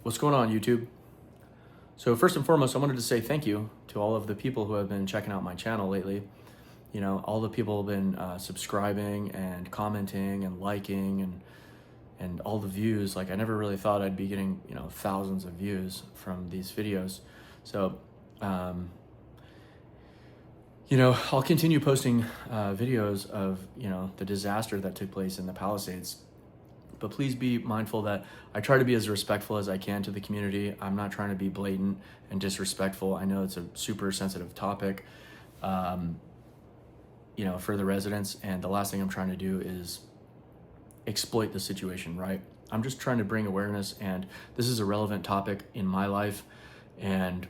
What's going on, YouTube? So first and foremost, I wanted to say thank you to all of the people who have been checking out my channel lately. You know, all the people have been subscribing and commenting and liking and all the views. Like, I never really thought I'd be getting, thousands of views from these videos. So, I'll continue posting videos of, the disaster that took place in the Palisades. But please be mindful that I try to be as respectful as I can to the community. I'm not trying to be blatant and disrespectful. I know it's a super sensitive topic, for the residents. And the last thing I'm trying to do is exploit the situation, right? I'm just trying to bring awareness, and this is a relevant topic in my life. And,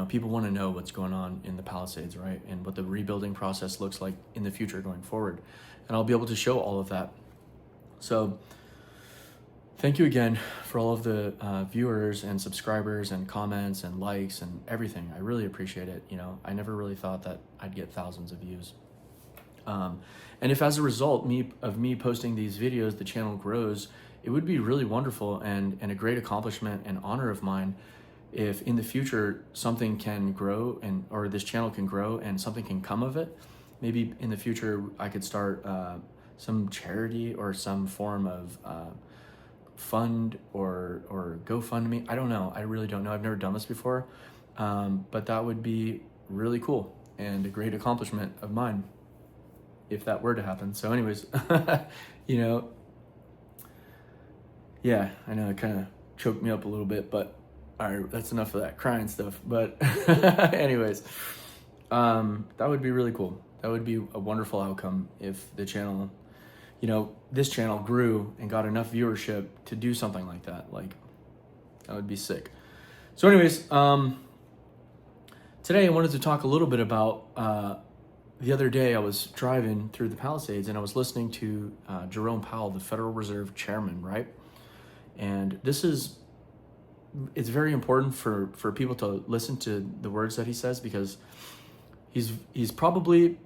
people want to know what's going on in the Palisades, right? And what the rebuilding process looks like in the future going forward. And I'll be able to show all of that. So thank you again for all of the viewers and subscribers and comments and likes and everything. I really appreciate it. I never really thought that I'd get thousands of views. And if as a result of me posting these videos, the channel grows, it would be really wonderful and a great accomplishment and honor of mine if in the future something can grow or this channel can grow and something can come of it. Maybe in the future I could start some charity or some form of fund or GoFundMe. I don't know. I really don't know. I've never done this before. But that would be really cool and a great accomplishment of mine if that were to happen. So anyways, yeah, I know it kind of choked me up a little bit, but all right, that's enough of that crying stuff. But anyways, that would be really cool. That would be a wonderful outcome if the channel, this channel grew and got enough viewership to do something like that. Like, that would be sick. So anyways, today I wanted to talk a little bit about, the other day I was driving through the Palisades and I was listening to Jerome Powell, the Federal Reserve Chairman, right? And it's very important for people to listen to the words that he says, because he's probably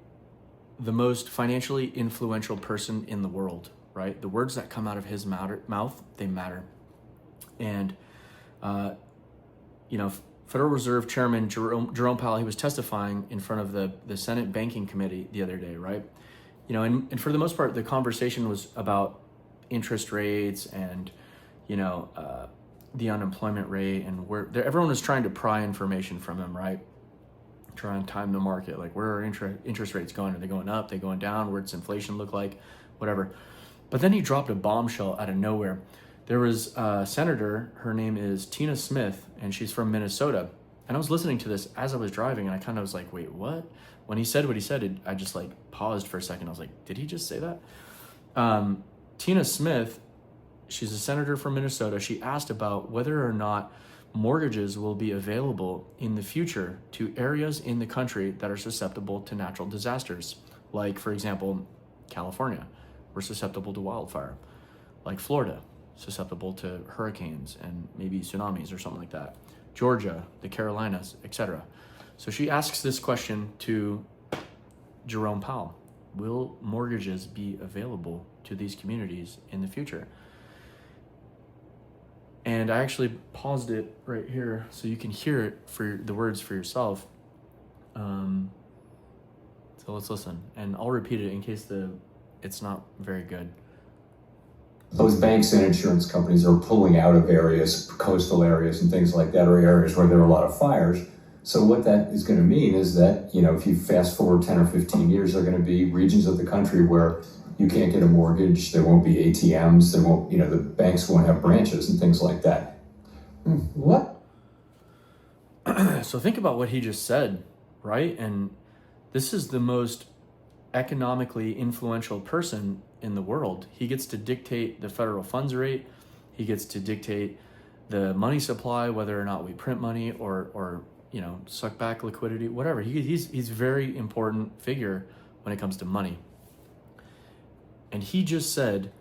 the most financially influential person in the world, right? The words that come out of his mouth, they matter. And, Federal Reserve Chairman Jerome Powell, he was testifying in front of the Senate Banking Committee the other day, right? And for the most part, the conversation was about interest rates and, the unemployment rate, and everyone was trying to pry information from him, right? Try and time the market, like, where are interest rates going? Are they going up? Are they going down? What's inflation look like? Whatever. But then he dropped a bombshell out of nowhere. There was a senator, her name is Tina Smith, and she's from Minnesota. And I was listening to this as I was driving, and I kind of was like, wait, what? When he said what he said, I just paused for a second. I was like, did he just say that? Tina Smith, she's a senator from Minnesota. She asked about whether or not mortgages will be available in the future to areas in the country that are susceptible to natural disasters. Like, for example, California, we're susceptible to wildfire. Like Florida, susceptible to hurricanes and maybe tsunamis or something like that. Georgia, the Carolinas, etc. So she asks this question to Jerome Powell: will mortgages be available to these communities in the future? And I actually paused it right here so you can hear it for the words for yourself. So let's listen, and I'll repeat it in case it's not very good. Those banks and insurance companies are pulling out of areas, coastal areas and things like that, or areas where there are a lot of fires. So what that is going to mean is that, if you fast forward 10 or 15 years, there are going to be regions of the country where you can't get a mortgage, there won't be ATMs, there won't, the banks won't have branches and things like that. What? So think about what he just said, right? And this is the most economically influential person in the world. He gets to dictate the federal funds rate. He gets to dictate the money supply, whether or not we print money or suck back liquidity, whatever. He's a very important figure when it comes to money. And he just said,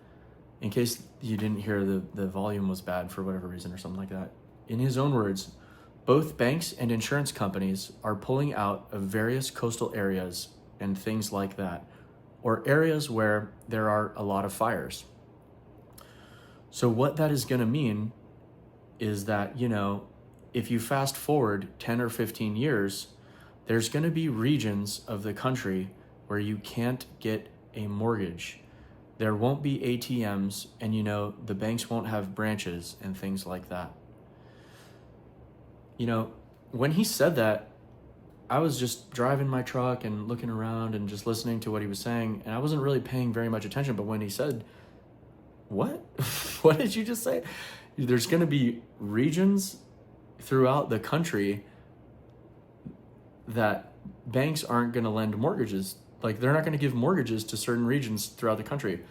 in case you didn't hear the volume was bad for whatever reason or something like that, in his own words, both banks and insurance companies are pulling out of various coastal areas and things like that, or areas where there are a lot of fires. So what that is going to mean is that, if you fast forward 10 or 15 years, there's going to be regions of the country where you can't get a mortgage. There won't be ATMs, and the banks won't have branches and things like that. When he said that, I was just driving my truck and looking around and just listening to what he was saying, and I wasn't really paying very much attention. But when he said, what? What did you just say? There's going to be regions throughout the country that banks aren't going to lend mortgages. Like, they're not going to give mortgages to certain regions throughout the country.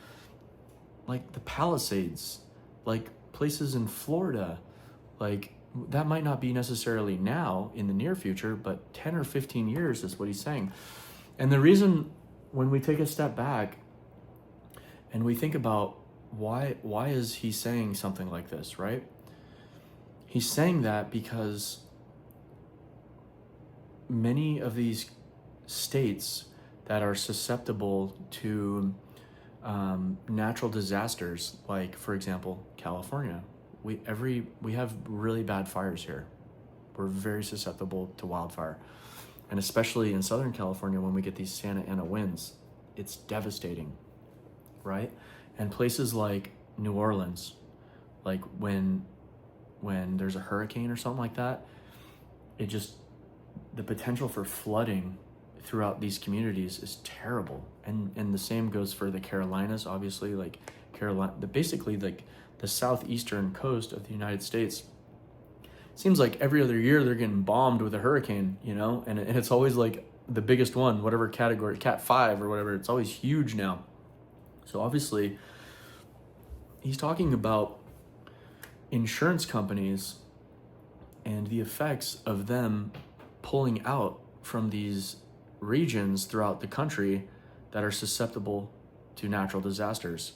Like the Palisades, like places in Florida. Like, that might not be necessarily now in the near future, but 10 or 15 years is what he's saying. And the reason, when we take a step back and we think about why is he saying something like this, right? He's saying that because many of these states that are susceptible to natural disasters, like, for example, California, we have really bad fires here. We're very susceptible to wildfire. And especially in Southern California, when we get these Santa Ana winds, it's devastating, right? And places like New Orleans, like when there's a hurricane or something like that, the potential for flooding throughout these communities is terrible. And the same goes for the Carolinas, obviously, like basically like the southeastern coast of the United States. Seems like every other year they're getting bombed with a hurricane, and it's always like the biggest one, whatever category, Cat 5 or whatever, it's always huge now. So obviously he's talking about insurance companies and the effects of them pulling out from these regions throughout the country that are susceptible to natural disasters.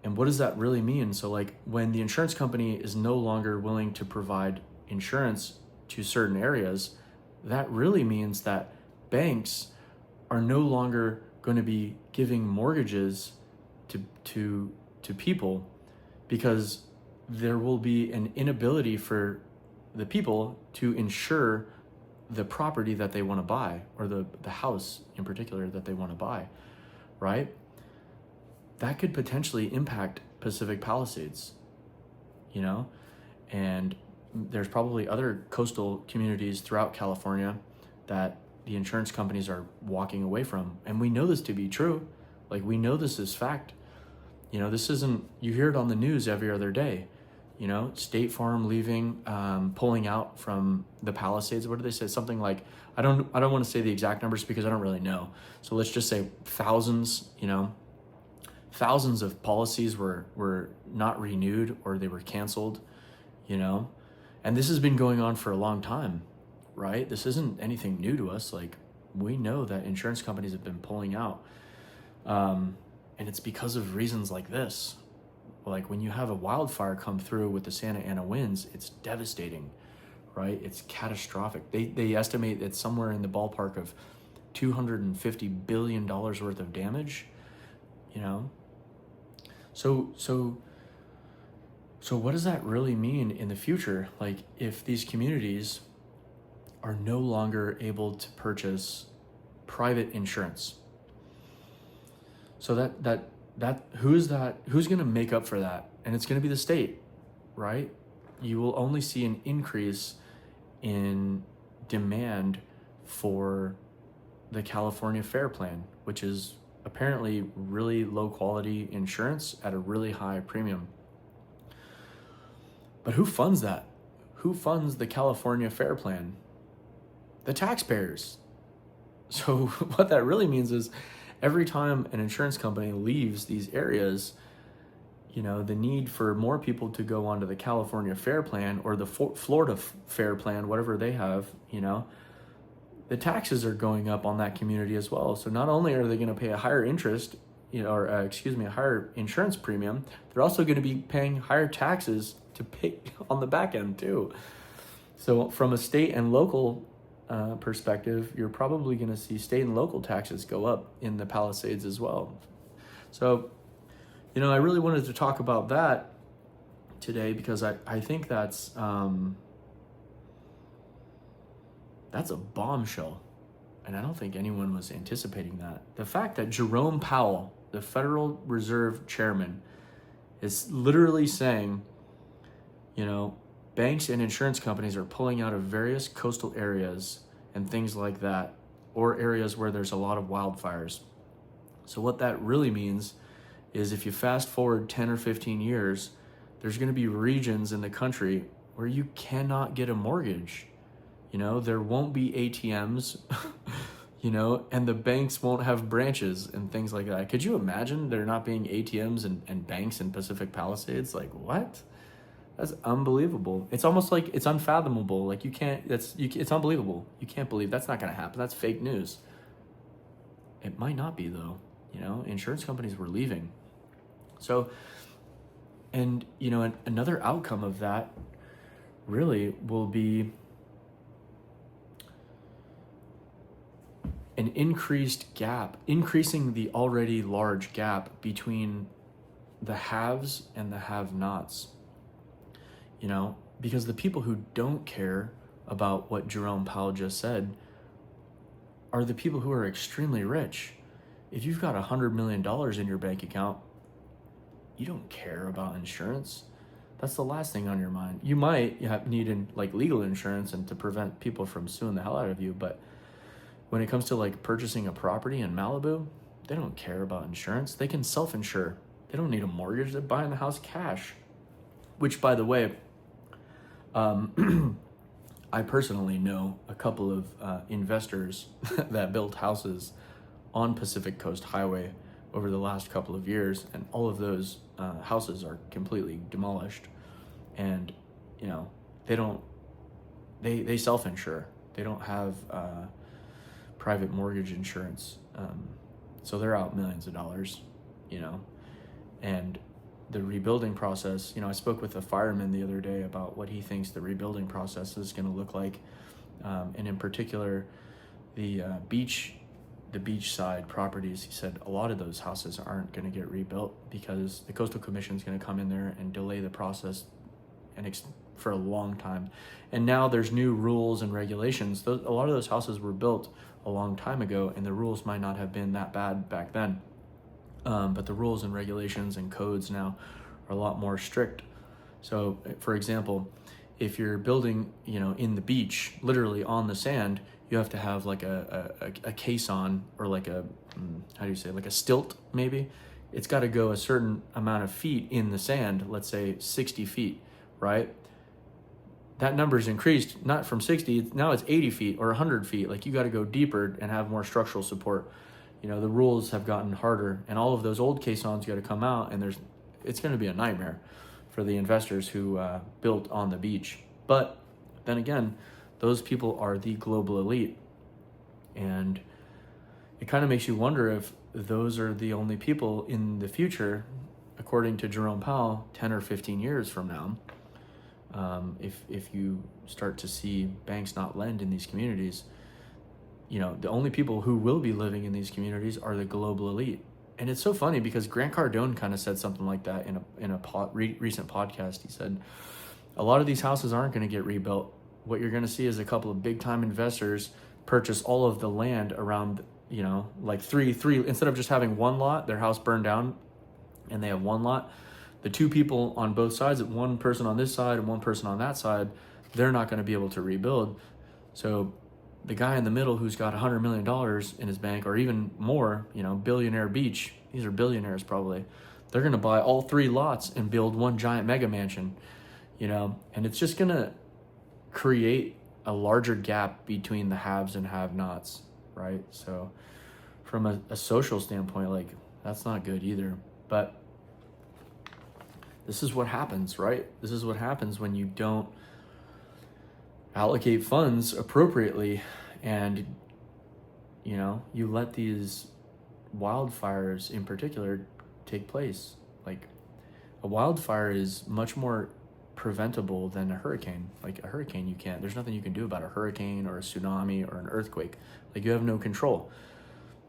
And what does that really mean? So, like, when the insurance company is no longer willing to provide insurance to certain areas, that really means that banks are no longer going to be giving mortgages to people, because there will be an inability for the people to insure the property that they want to buy, or the house in particular that they want to buy, right? That could potentially impact Pacific Palisades, and there's probably other coastal communities throughout California that the insurance companies are walking away from. And we know this to be true. Like, we know this is fact. This isn't, you hear it on the news every other day. State Farm leaving, pulling out from the Palisades. What did they say? Something like, I don't want to say the exact numbers because I don't really know. So let's just say thousands of policies were not renewed, or they were canceled, and this has been going on for a long time, right? This isn't anything new to us. Like, we know that insurance companies have been pulling out, and it's because of reasons like this. Like, when you have a wildfire come through with the Santa Ana winds, it's devastating, right? It's catastrophic. They estimate it's somewhere in the ballpark of $250 billion worth of damage, So what does that really mean in the future? Like, if these communities are no longer able to purchase private insurance, so that who's going to make up for that? And it's going to be the state, right? You will only see an increase in demand for the California Fair Plan, which is apparently really low quality insurance at a really high premium. But who funds that? Who funds the California Fair Plan? The taxpayers. So what that really means is, every time an insurance company leaves these areas, the need for more people to go onto the California Fair Plan or the Florida Fair Plan, whatever they have, the taxes are going up on that community as well. So not only are they going to pay a higher interest, a higher insurance premium, they're also going to be paying higher taxes to pay on the back end too. So from a state and local perspective, you're probably going to see state and local taxes go up in the Palisades as well. So, I really wanted to talk about that today because I think that's a bombshell. And I don't think anyone was anticipating that. The fact that Jerome Powell, the Federal Reserve Chairman, is literally saying, banks and insurance companies are pulling out of various coastal areas and things like that, or areas where there's a lot of wildfires. So what that really means is if you fast forward 10 or 15 years, there's going to be regions in the country where you cannot get a mortgage. There won't be ATMs, and the banks won't have branches and things like that. Could you imagine there not being ATMs and banks in Pacific Palisades? Like, what? That's unbelievable. It's almost like it's unfathomable. Like it's unbelievable. You can't believe that's not going to happen. That's fake news. It might not be though. Insurance companies were leaving. So, and another outcome of that really will be an increasing the already large gap between the haves and the have-nots. Because the people who don't care about what Jerome Powell just said are the people who are extremely rich. If you've got $100 million in your bank account, you don't care about insurance. That's the last thing on your mind. You might need legal insurance and to prevent people from suing the hell out of you, but when it comes to purchasing a property in Malibu, they don't care about insurance. They can self-insure. They don't need a mortgage. They're buying the house cash. Which, by the way, I personally know a couple of investors that built houses on Pacific Coast Highway over the last couple of years, and all of those houses are completely demolished. And they self-insure. They don't have private mortgage insurance, so they're out millions of dollars, and the rebuilding process. I spoke with a fireman the other day about what he thinks the rebuilding process is going to look like, and in particular the beachside properties. He said a lot of those houses aren't going to get rebuilt because the Coastal Commission is going to come in there and delay the process for a long time. And now there's new rules and regulations. A lot of those houses were built a long time ago, and the rules might not have been that bad back then. But the rules and regulations and codes now are a lot more strict. So, for example, if you're building, in the beach, literally on the sand, you have to have like a caisson, or like a stilt maybe. It's got to go a certain amount of feet in the sand, let's say 60 feet, right? That number's increased, not from 60, now it's 80 feet or 100 feet. Like, you got to go deeper and have more structural support. The rules have gotten harder, and all of those old caissons got to come out, and it's going to be a nightmare for the investors who built on the beach. But then again, those people are the global elite, and it kind of makes you wonder if those are the only people in the future, according to Jerome Powell, 10 or 15 years from now. If you start to see banks not lend in these communities, the only people who will be living in these communities are the global elite. And it's so funny because Grant Cardone kind of said something like that in a recent podcast. He said, a lot of these houses aren't going to get rebuilt. What you're going to see is a couple of big time investors purchase all of the land around, three, instead of just having one lot, their house burned down and they have one lot. The two people on both sides, one person on this side and one person on that side, they're not going to be able to rebuild. So the guy in the middle who's got $100 million in his bank, or even more, billionaire beach, these are billionaires probably, they're going to buy all three lots and build one giant mega mansion, and it's just going to create a larger gap between the haves and have-nots, right? So from a social standpoint, that's not good either. But this is what happens, right? This is what happens when you don't allocate funds appropriately, and you let these wildfires in particular take place. Like, a wildfire is much more preventable than a hurricane. Like, a hurricane, there's nothing you can do about a hurricane or a tsunami or an earthquake. Like, you have no control.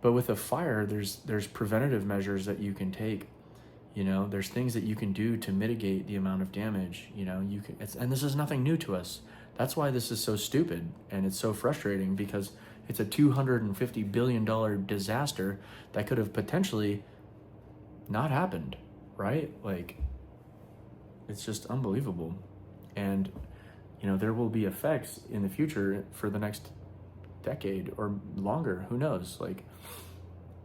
But with a fire, there's preventative measures that you can take, You know, there's things that you can do to mitigate the amount of damage. You know, and this is nothing new to us. That's why this is so stupid and it's so frustrating, because it's a $250 billion disaster that could have potentially not happened, right? Like, it's just unbelievable. And, you know, there will be effects in the future for the next decade or longer. Who knows? Like,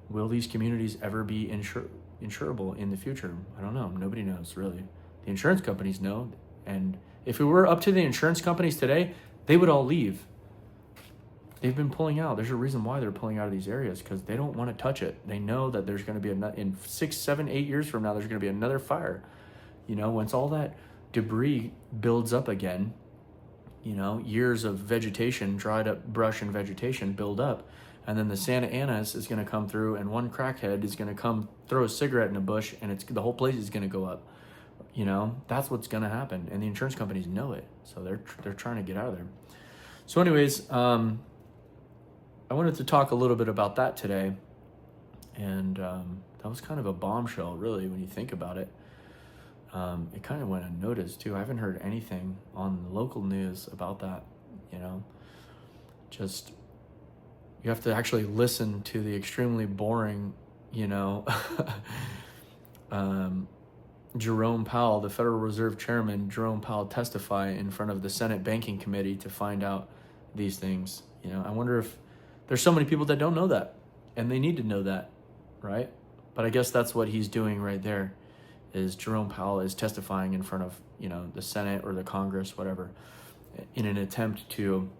will these communities ever be insurable in the future? I don't know. Nobody knows, really. The insurance companies know. And if it were up to the insurance companies today, they would all leave. They've been pulling out. There's a reason why they're pulling out of these areas, because they don't want to touch it. They know that there's going to be in 6, 7, 8 years from now, there's going to be another fire. You know, once all that debris builds up again, you know, years of vegetation, dried up brush and vegetation build up. And then the Santa Anas is going to come through, and one crackhead is going to come throw a cigarette in a bush, and the whole place is going to go up. You know, that's what's going to happen. And the insurance companies know it. So they're trying to get out of there. So anyways, I wanted to talk a little bit about that today. And that was kind of a bombshell, really, when you think about it. It kind of went unnoticed, too. I haven't heard anything on the local news about that, you know. Just, you have to actually listen to the extremely boring, you know, Jerome Powell, the Federal Reserve Chairman, Jerome Powell, testify in front of the Senate Banking Committee to find out these things. You know, I wonder if there's so many people that don't know that, and they need to know that, right? But I guess that's what he's doing right there, is Jerome Powell is testifying in front of, you know, the Senate or the Congress, whatever, in an attempt to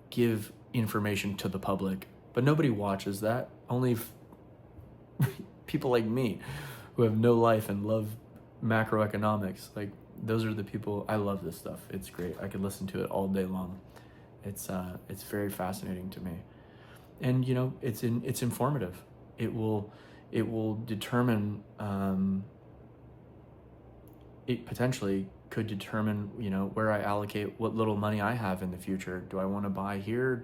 give information to the public. But nobody watches that. Only people like me who have no life and love macroeconomics. Like, those are the people. I love this stuff. It's great. I could listen to it all day long. It's very fascinating to me. And, you know, it's informative. It will determine, it potentially could determine, you know, where I allocate what little money I have in the future. Do I want to buy here?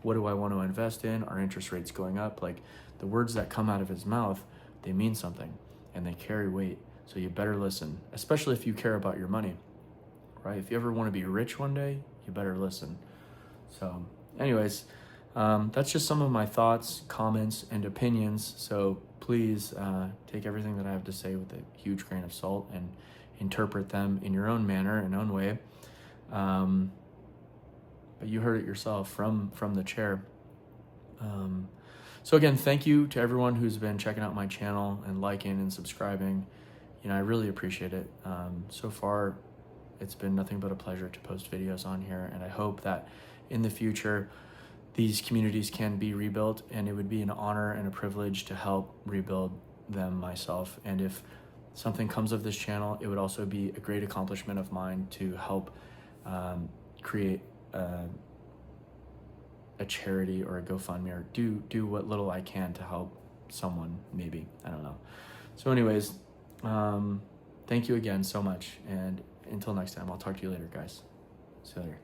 What do I want to invest in? Are interest rates going up? Like, the words that come out of his mouth, they mean something and they carry weight. So you better listen, especially if you care about your money, right? If you ever want to be rich one day, you better listen. So anyways, that's just some of my thoughts, comments, and opinions. So please take everything that I have to say with a huge grain of salt and interpret them in your own manner and own way. But you heard it yourself from the chair. So again, thank you to everyone who's been checking out my channel and liking and subscribing. You know, I really appreciate it. So far, it's been nothing but a pleasure to post videos on here, and I hope that in the future, these communities can be rebuilt, and it would be an honor and a privilege to help rebuild them myself. And if something comes of this channel, it would also be a great accomplishment of mine to help create a charity or a GoFundMe, or do what little I can to help someone, maybe. I don't know. So anyways, thank you again so much, and until next time, I'll talk to you later, guys. See you later.